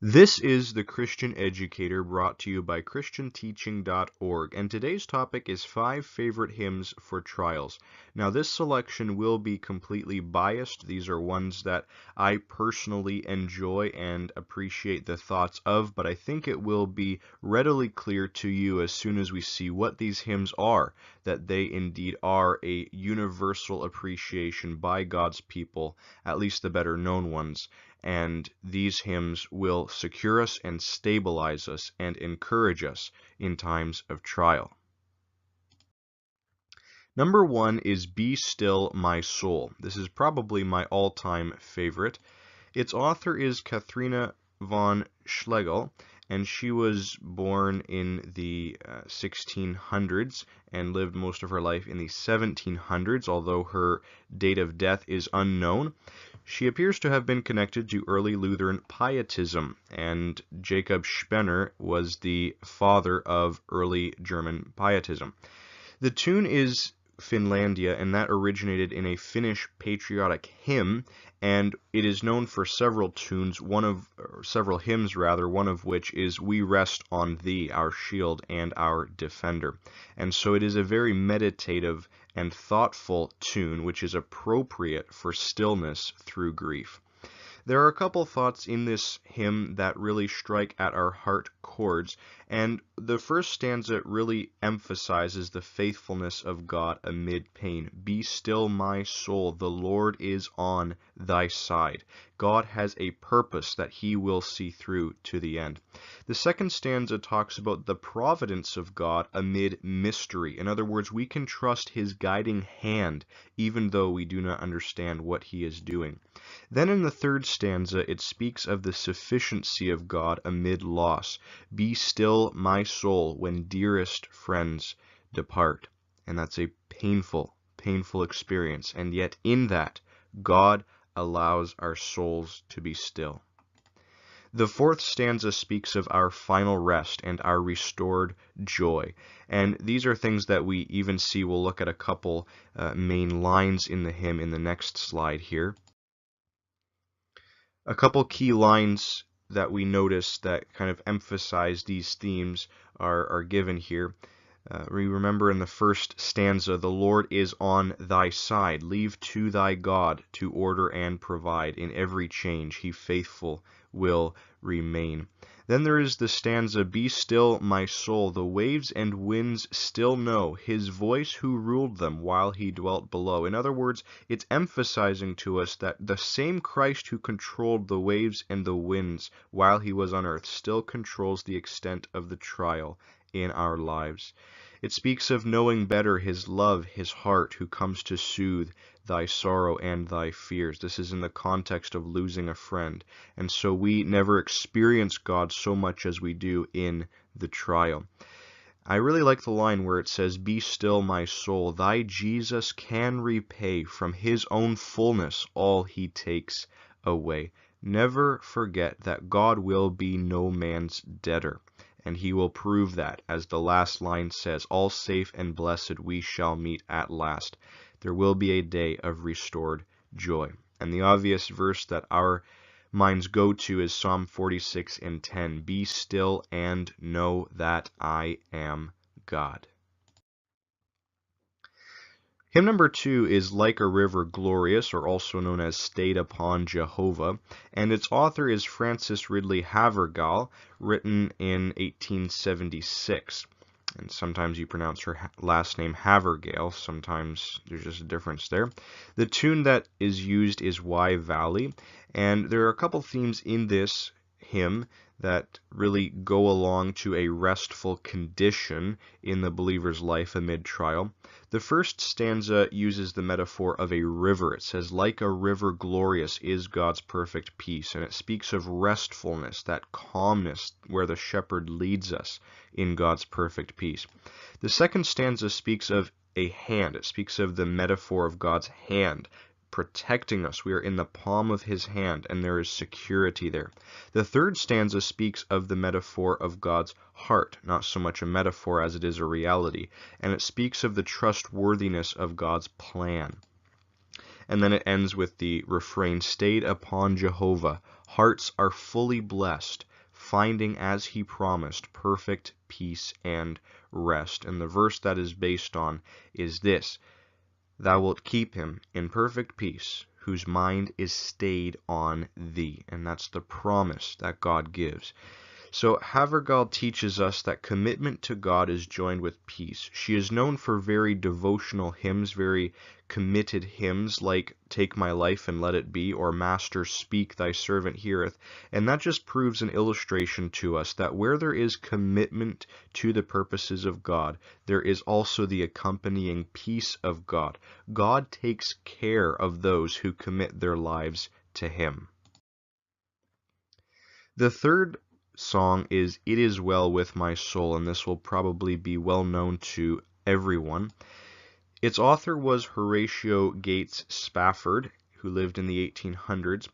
This is the Christian Educator, brought to you by ChristianTeaching.org, and today's topic is 5 favorite hymns for trials. Now, this selection will be completely biased. These are ones that I personally enjoy and appreciate the thoughts of, but I think it will be readily clear to you as soon as we see what these hymns are, that they indeed are a universal appreciation by God's people, at least the better known ones. And these hymns will secure us and stabilize us and encourage us in times of trial. Number 1 is Be Still, My Soul. This is probably my all-time favorite. Its author is Katharina von Schlegel, and she was born in the 1600s and lived most of her life in the 1700s, although her date of death is unknown. She appears to have been connected to early Lutheran pietism, and Jacob Spener was the father of early German pietism. The tune is Finlandia, and that originated in a Finnish patriotic hymn, and it is known for several tunes, several hymns rather, one of which is We Rest on Thee, our shield and our defender. And so it is a very meditative and thoughtful tune, which is appropriate for stillness through grief. There are a couple thoughts in this hymn that really strike at our heart chords, and the first stanza really emphasizes the faithfulness of God amid pain. Be still, my soul, the Lord is on thy side. God has a purpose that he will see through to the end. The second stanza talks about the providence of God amid mystery. In other words, we can trust his guiding hand even though we do not understand what he is doing. Then in the third stanza, it speaks of the sufficiency of God amid loss. Be still, my soul, when dearest friends depart. And that's a painful, painful experience. And yet in that, God allows our souls to be still. The fourth stanza speaks of our final rest and our restored joy. And these are things that we even see. We'll look at a couple main lines in the hymn in the next slide here. A couple key lines that we notice that kind of emphasize these themes are given here. We remember in the first stanza, the Lord is on thy side. Leave to thy God to order and provide. In every change, he faithful will remain. Then there is the stanza, Be still, my soul, the waves and winds still know his voice who ruled them while he dwelt below. In other words, it's emphasizing to us that the same Christ who controlled the waves and the winds while he was on earth still controls the extent of the trial in our lives. It speaks of knowing better his love, his heart, who comes to soothe thy sorrow and thy fears. This is in the context of losing a friend. And so we never experience God so much as we do in the trial. I really like the line where it says, Be still, my soul, thy Jesus can repay from his own fullness all he takes away. Never forget that God will be no man's debtor. And he will prove that, as the last line says, all safe and blessed we shall meet at last. There will be a day of restored joy. And the obvious verse that our minds go to is Psalm 46:10. Be still and know that I am God. Hymn number 2 is Like a River Glorious, or also known as Stayed Upon Jehovah, and its author is Francis Ridley Havergal, written in 1876. And sometimes you pronounce her last name Havergal, sometimes there's just a difference there. The tune that is used is Wye Valley, and there are a couple themes in this hymn that really go along to a restful condition in the believer's life amid trial. The first stanza uses the metaphor of a river. It says, like a river glorious is God's perfect peace, and it speaks of restfulness, that calmness where the shepherd leads us in God's perfect peace. The second stanza speaks of a hand. It speaks of the metaphor of God's hand protecting us. We are in the palm of his hand, and there is security there. The third stanza speaks of the metaphor of God's heart, not so much a metaphor as it is a reality, and it speaks of the trustworthiness of God's plan. And then it ends with the refrain, Stayed upon Jehovah, hearts are fully blessed finding, as he promised, perfect peace and rest. And the verse that is based on is this: Thou wilt keep him in perfect peace, whose mind is stayed on thee. And that's the promise that God gives. So Havergal teaches us that commitment to God is joined with peace. She is known for very devotional hymns, very committed hymns like Take My Life and Let It Be, or Master, Speak, Thy Servant Heareth. And that just proves an illustration to us that where there is commitment to the purposes of God, there is also the accompanying peace of God. God takes care of those who commit their lives to Him. The third song is It Is Well With My Soul, and this will probably be well known to everyone. Its author was Horatio Gates Spafford, who lived in the 1800s,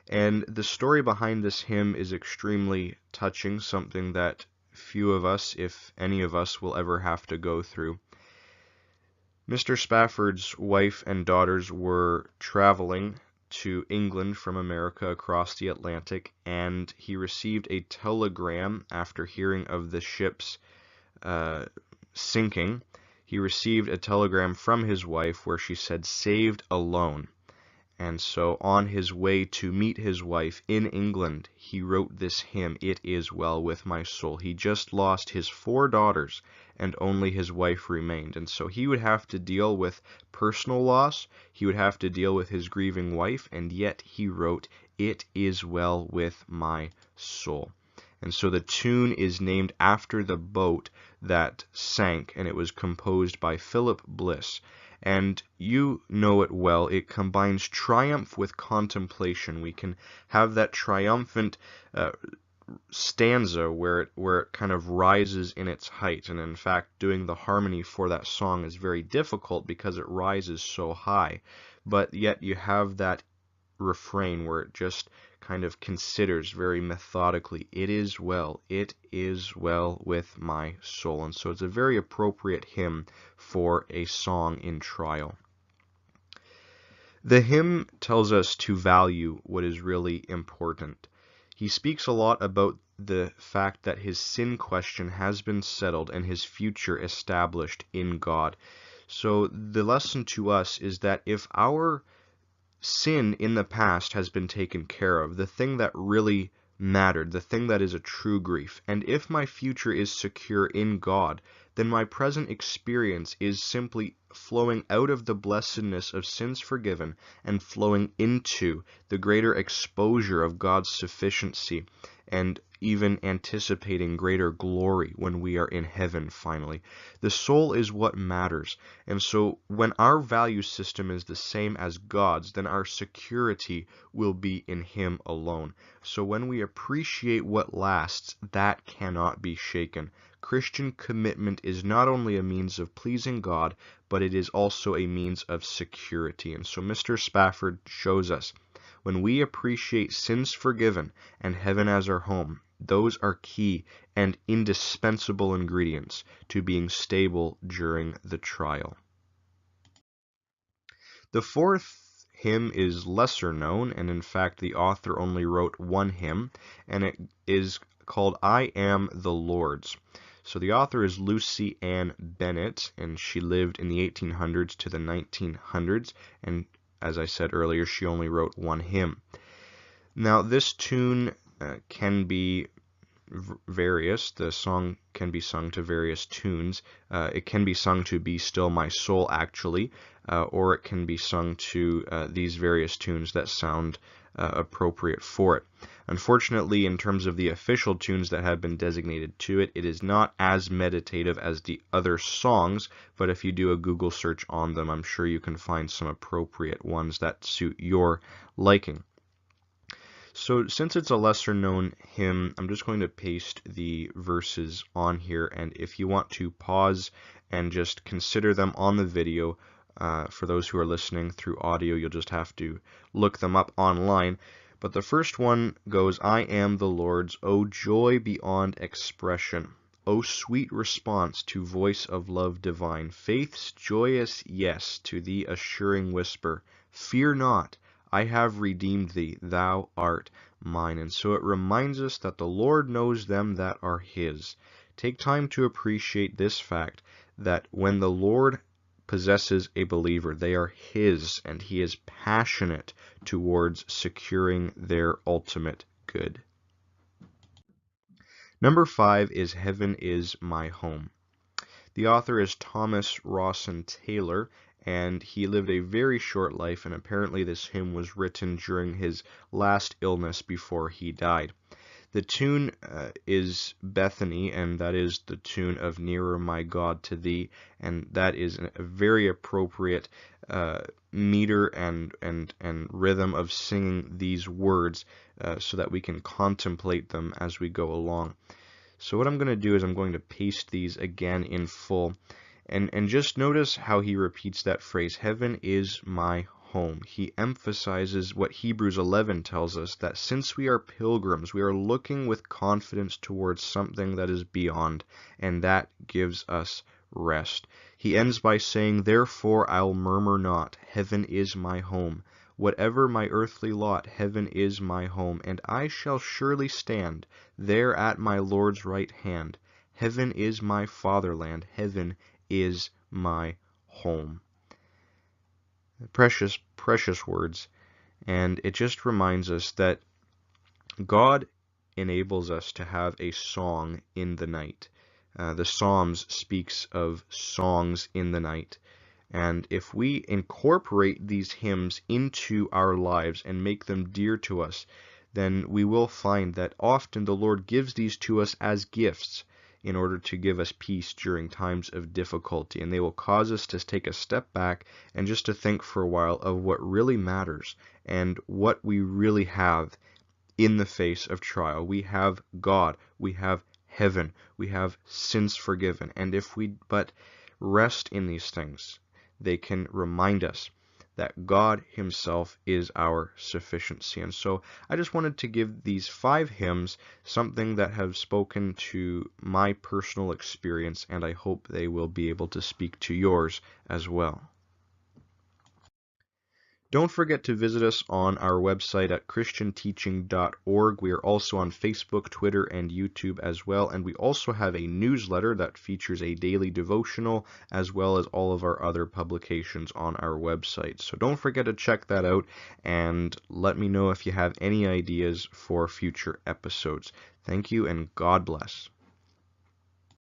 and the story behind this hymn is extremely touching, something that few of us, if any of us, will ever have to go through. Mr. Spafford's wife and daughters were traveling to England from America across the Atlantic, and he received a telegram after hearing of the ship's sinking. He received a telegram from his wife where she said, "Saved alone." And so on his way to meet his wife in England, he wrote this hymn, It Is Well With My Soul. He just lost his 4 daughters, and only his wife remained. And so he would have to deal with personal loss, he would have to deal with his grieving wife, and yet he wrote, It Is Well With My Soul. And so the tune is named after the boat that sank, and it was composed by Philip Bliss. And you know it well. It combines triumph with contemplation. We can have that triumphant stanza where it kind of rises in its height. And in fact, doing the harmony for that song is very difficult because it rises so high. But yet you have that refrain where it just kind of considers very methodically, it is well with my soul. And so it's a very appropriate hymn for a song in trial. The hymn tells us to value what is really important. He speaks a lot about the fact that his sin question has been settled and his future established in God. So the lesson to us is that if our sin in the past has been taken care of, the thing that really mattered, the thing that is a true grief, and if my future is secure in God, then my present experience is simply flowing out of the blessedness of sins forgiven and flowing into the greater exposure of God's sufficiency, and even anticipating greater glory when we are in heaven finally. The soul is what matters. And so when our value system is the same as God's, then our security will be in Him alone. So when we appreciate what lasts, that cannot be shaken. Christian commitment is not only a means of pleasing God, but it is also a means of security. And so Mr. Spafford shows us, when we appreciate sins forgiven and heaven as our home, those are key and indispensable ingredients to being stable during the trial. The fourth hymn is lesser known, and in fact the author only wrote one hymn, and it is called I Am the Lord's. So the author is Lucy Ann Bennett, and she lived in the 1800s to the 1900s, and as I said earlier, she only wrote one hymn. Now this tune can be various. The song can be sung to various tunes. It can be sung to Be Still My Soul, actually, or it can be sung to these various tunes that sound appropriate for it. Unfortunately, in terms of the official tunes that have been designated to it, it is not as meditative as the other songs, but if you do a Google search on them, I'm sure you can find some appropriate ones that suit your liking. So since it's a lesser known hymn, I'm just going to paste the verses on here, and if you want to pause and just consider them on the video, for those who are listening through audio, you'll just have to look them up online. But the first one goes, I am the Lord's, O joy beyond expression, O sweet response to voice of love divine, faith's joyous yes to the assuring whisper, fear not, I have redeemed thee, thou art mine. And so it reminds us that the Lord knows them that are his. Take time to appreciate this fact, that when the Lord possesses a believer, they are his, and he is passionate towards securing their ultimate good. Number 5 is Heaven is My Home. The author is Thomas Rawson Taylor, and he lived a very short life, and apparently this hymn was written during his last illness before he died. The tune is Bethany, and that is the tune of Nearer My God to Thee, and that is a very appropriate meter and rhythm of singing these words so that we can contemplate them as we go along. So what I'm going to do is I'm going to paste these again in full, and just notice how he repeats that phrase, heaven is my home. He emphasizes what Hebrews 11 tells us, that since we are pilgrims, we are looking with confidence towards something that is beyond, and that gives us rest. He ends by saying, therefore I'll murmur not, heaven is my home. Whatever my earthly lot, heaven is my home, and I shall surely stand there at my Lord's right hand. Heaven is my fatherland, heaven is my home. Precious, precious words, and it just reminds us that God enables us to have a song in the night. The Psalms speaks of songs in the night. And if we incorporate these hymns into our lives and make them dear to us, then we will find that often the Lord gives these to us as gifts in order to give us peace during times of difficulty. And they will cause us to take a step back and just to think for a while of what really matters and what we really have in the face of trial. We have God, we have heaven, we have sins forgiven. And if we but rest in these things, they can remind us that God himself is our sufficiency. And so I just wanted to give these 5 hymns something that have spoken to my personal experience, and I hope they will be able to speak to yours as well. Don't forget to visit us on our website at christianteaching.org. We are also on Facebook, Twitter, and YouTube as well. And we also have a newsletter that features a daily devotional as well as all of our other publications on our website. So don't forget to check that out and let me know if you have any ideas for future episodes. Thank you and God bless.